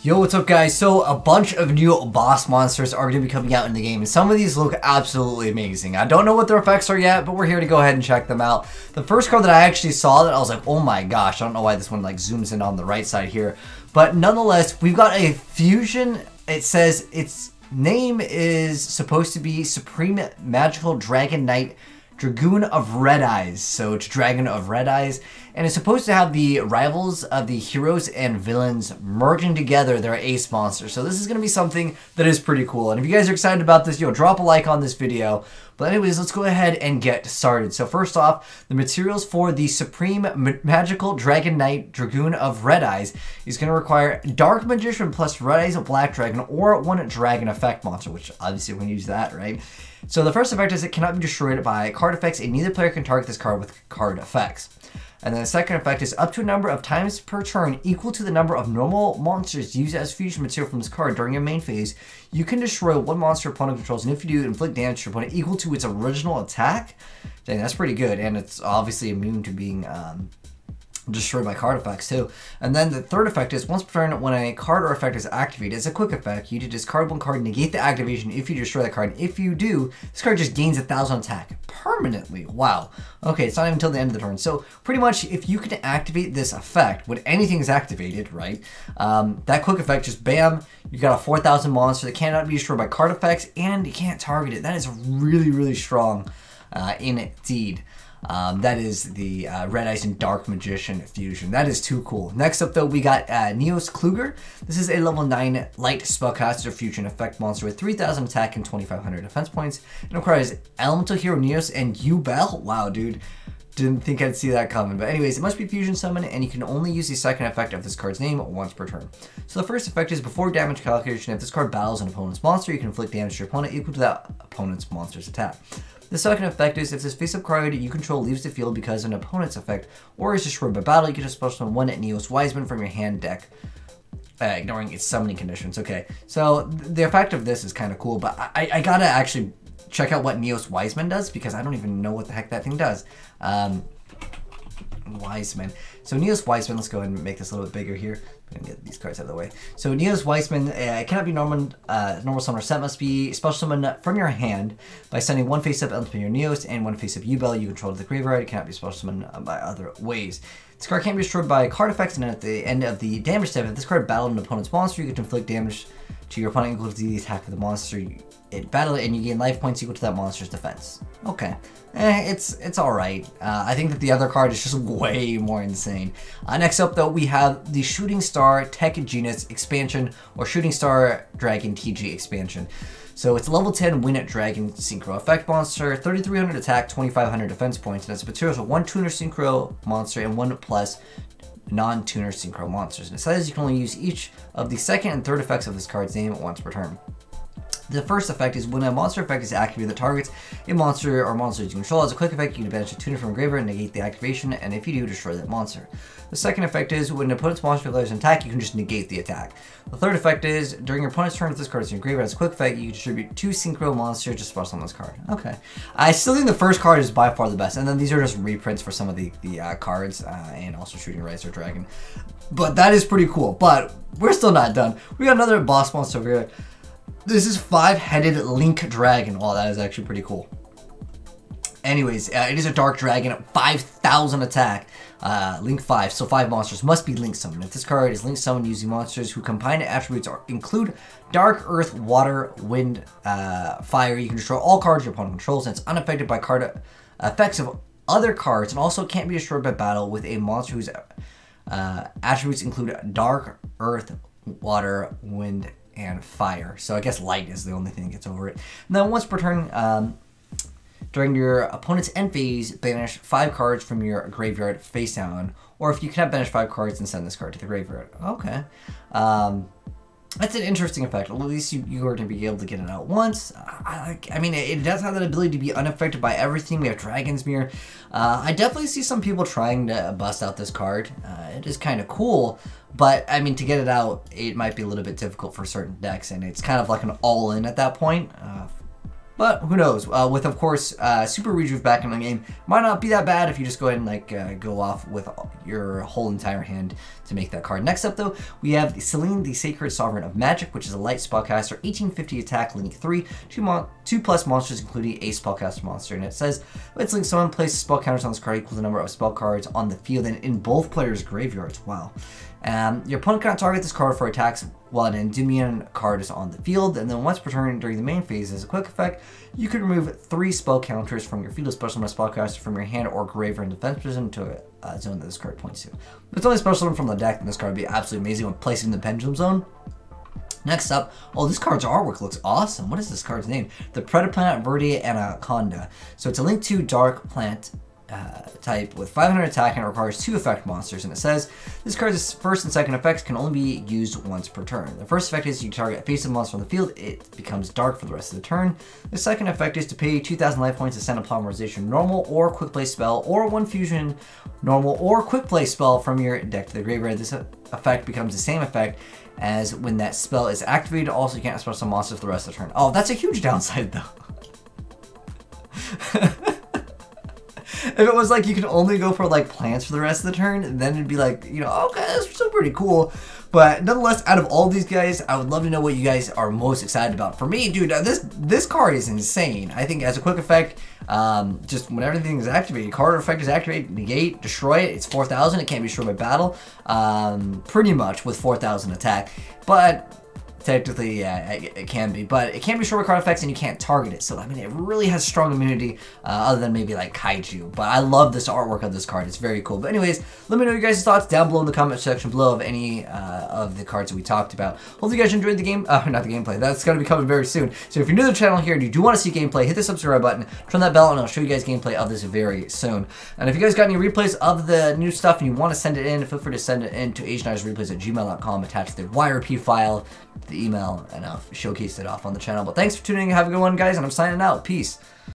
Yo, what's up guys? So a bunch of new boss monsters are going to be coming out in the game, and some of these look absolutely amazing. I don't know what their effects are yet, but we're here to go ahead and check them out. The first card that I actually saw that I was like, oh my gosh, I don't know why this one like zooms in on the right side here. But nonetheless, we've got a fusion. It says its name is supposed to be Supreme Magical Dragon Knight Dragoon of Red Eyes. So it's Dragon of Red Eyes, and it's supposed to have the rivals of the heroes and villains merging together their ace monster. So this is going to be something that is pretty cool. And if you guys are excited about this, drop a like on this video. But anyways, let's go ahead and get started. So first off, the materials for the Supreme Magical Dragon Knight Dragoon of Red Eyes is going to require Dark Magician plus Red Eyes Black Dragon or one Dragon Effect monster, which obviously we're going to use that, right? So the first effect is it cannot be destroyed by card effects, and neither player can target this card with card effects. And then the second effect is up to a number of times per turn equal to the number of normal monsters used as fusion material from this card during your main phase. You can destroy one monster opponent controls, and if you do, inflict damage to your opponent equal to its original attack. Dang, that's pretty good, and it's obviously immune to being destroyed by card effects too. And then the third effect is once per turn when a card or effect is activated, it's a quick effect. You discard one card, negate the activation if you destroy that card. If you do, this card just gains 1,000 attack permanently. Wow. Okay, it's not even until the end of the turn. So pretty much if you can activate this effect when anything is activated, right? That quick effect, just bam, you got a 4,000 monster that cannot be destroyed by card effects, and you can't target it. That is really, really strong indeed. That is the Red Eyes and Dark Magician fusion. That is too cool. Next up, though, we got Neos Kluger. This is a level 9 light spellcaster fusion effect monster with 3,000 attack and 2,500 defense points. It requires Elemental Hero Neos and Yubel. Wow, dude. Didn't think I'd see that coming. But anyways, it must be fusion summon, and you can only use the second effect of this card's name once per turn. So the first effect is before damage calculation. If this card battles an opponent's monster, you can inflict damage to your opponent equal to that opponent's monster's attack. The second effect is if this face-up card you control leaves the field because of an opponent's effect or is destroyed by battle, you can just special summon one Neos Wiseman from your hand deck, ignoring its summoning conditions. Okay, so the effect of this is kind of cool, but I gotta actually check out what Neos Wiseman does because I don't even know what the heck that thing does. Wiseman. So Neos Wiseman, let's go ahead and make this a little bit bigger here. I'm gonna get these cards out of the way. So Neos Wiseman cannot be normal summon or set, must be special summon from your hand by sending one face-up element from your Neos and one face-up Yubel you control to the graveyard. It cannot be special summoned by other ways. This card can't be destroyed by card effects, and then at the end of the damage step, if this card battled an opponent's monster, you get to inflict damage to your opponent equal to the attack of the monster it battled, and you gain life points equal to that monster's defense. Okay, it's alright. I think that the other card is just way more insane. Next up, though, we have the Shooting Star Tech Genus expansion, or Shooting Star Dragon TG expansion. So it's a level 10 Wind Dragon Synchro Effect monster, 3,300 attack, 2,500 defense points, and its materials are 1 Tuner Synchro monster and 1 plus non-tuner synchro monsters. And it says you can only use each of the second and third effects of this card's name once per turn. The first effect is when a monster effect is activated that targets a monster or monsters you control. As a quick effect, you can banish a tuner from a graveyard and negate the activation, and if you do, destroy that monster. The second effect is when an opponent's monster declares an attack, you can just negate the attack. The third effect is during your opponent's turn, if this card is in your graveyard, as a quick effect, you can distribute 2 synchro monsters just special on this card. Okay. I still think the first card is by far the best, and then these are just reprints for some of the cards, and also Shooting Riser Dragon. But that is pretty cool, but we're still not done. We got another boss monster over here. This is 5-headed Link Dragon. Oh, that is actually pretty cool. Anyways, it is a Dark Dragon at 5,000 attack. Link 5, so 5 monsters must be Link Summoned. If this card is Link Summoned using monsters who combined attributes include Dark, Earth, Water, Wind, Fire, you can destroy all cards your opponent controls, and it's unaffected by card effects of other cards, and also can't be destroyed by battle with a monster whose attributes include Dark, Earth, Water, Wind, and Fire. So I guess light is the only thing that gets over it. And then once per turn, during your opponent's end phase, banish 5 cards from your graveyard face down. Or if you cannot banish 5 cards, then send this card to the graveyard. Okay. That's an interesting effect. At least you are going to be able to get it out once. I mean, it does have that ability to be unaffected by everything. We have Dragon's Mirror. I definitely see some people trying to bust out this card. It is kind of cool, but I mean, to get it out, it might be a little bit difficult for certain decks, and it's kind of like an all-in at that point. But who knows? With, of course, Super Rejuve back in the game, might not be that bad if you just go ahead and like go off with your whole entire hand to make that card. Next up, though, we have Selene, the Sacred Sovereign of Magic, which is a light spellcaster, 1850 attack, link 3, 2+ monsters, including a spellcaster monster. And it says, let's link someone places spell counters on this card equal to the number of spell cards on the field and in both players' graveyards. Wow. Your opponent cannot target this card for attacks while an Endymion card is on the field, and then once per turn during the main phase as a quick effect, you can remove 3 spell counters from your field of special summon spellcaster from your hand or graveyard in defense position to a zone that this card points to. If it's only special summon from the deck, then this card would be absolutely amazing when placing the Pendulum Zone. Next up, oh, this card's artwork looks awesome. What is this card's name? The Predaplanet Verde Anaconda. So it's a link to Dark Plant type with 500 attack and it requires 2 effect monsters, and it says this card's first and second effects can only be used once per turn. The first effect is you target a face-up monster on the field, it becomes dark for the rest of the turn. The second effect is to pay 2,000 life points to send a polymerization normal or quick play spell or 1 fusion normal or quick play spell from your deck to the graveyard. This effect becomes the same effect as when that spell is activated. Also, you can't special summon monsters for the rest of the turn. Oh, that's a huge downside though. If it was like you can only go for like plants for the rest of the turn, then it'd be like, you know, okay, that's still pretty cool. But nonetheless, out of all these guys, I would love to know what you guys are most excited about. For me, dude, this card is insane. I think as a quick effect, just when everything is activated, card effect is activated, negate, destroy it. It's 4,000. It can't be destroyed by battle. Pretty much with 4,000 attack, but technically, yeah, it can be, but it can't be short card effects and you can't target it. So, I mean, it really has strong immunity other than maybe like Kaiju. But I love this artwork of this card. It's very cool. But anyways, let me know your guys' thoughts down below in the comment section below of any of the cards that we talked about. Hopefully you guys enjoyed the game, not the gameplay. That's going to be coming very soon. So if you're new to the channel here and you do want to see gameplay, hit the subscribe button, turn that bell, and I'll show you guys gameplay of this very soon. And if you guys got any replays of the new stuff and you want to send it in, feel free to send it in to asianizereplays@gmail.com, attach the YRP file, the email, and I'll showcase it off on the channel. But thanks for tuning in. Have a good one, guys, and I'm signing out. Peace.